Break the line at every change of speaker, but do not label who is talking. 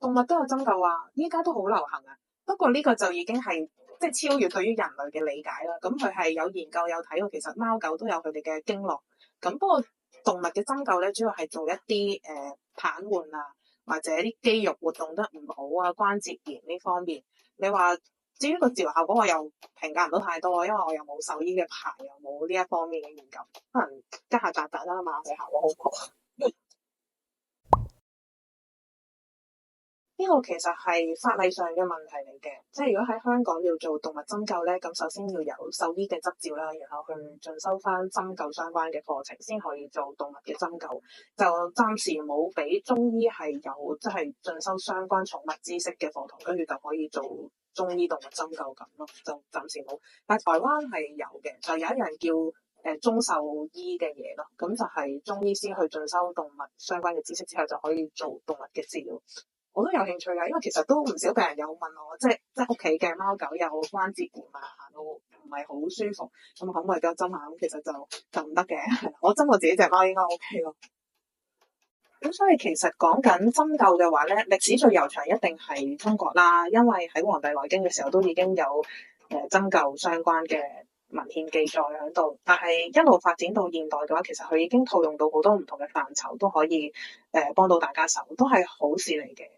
動物都有針灸啊，依家都好流行啊。不過呢個就已經係即係超越對於人類嘅理解啦。咁佢係有研究有睇過，其實貓狗都有佢哋嘅經絡。咁不過動物嘅針灸咧，主要係做一啲癱瘓啊，或者啲肌肉活動得唔好啊，關節炎呢方面。你話至於個治療效果，我又評價唔到太多，因為我又冇獸醫嘅牌，又冇呢一方面嘅研究，可能加下雜雜啦嘛，佢效果好好。呢個其實係法例上嘅問題嚟嘅，即係如果喺香港要做動物針灸咧，咁首先要有獸醫嘅執照啦，然後去進修翻針灸相關嘅課程，先可以做動物嘅針灸。就暫時冇俾中醫係有即係進修相關寵物知識嘅課堂，跟住就可以做中醫動物針灸咁咯，就暫時冇。但係台灣係有嘅，就有一樣叫中獸醫嘅嘢咯，咁就係中醫師去進修動物相關嘅知識之後，就可以做動物嘅治療。我都有興趣㗎，因為其實都唔少病人有問我，即係屋企嘅貓狗有關節炎啊，行到唔係好舒服，咁可唔可以俾我針下？咁其實就唔得嘅，我針我自己隻貓應該 OK 咯。咁所以其實講緊針灸嘅話咧，歷史最悠長一定係中國啦，因為喺《黃帝內經》嘅時候都已經有針灸相關嘅文獻記載喺度，但係一路發展到現代嘅話，其實佢已經套用到好多唔同嘅範疇，都可以幫到大家手，都係好事嚟嘅。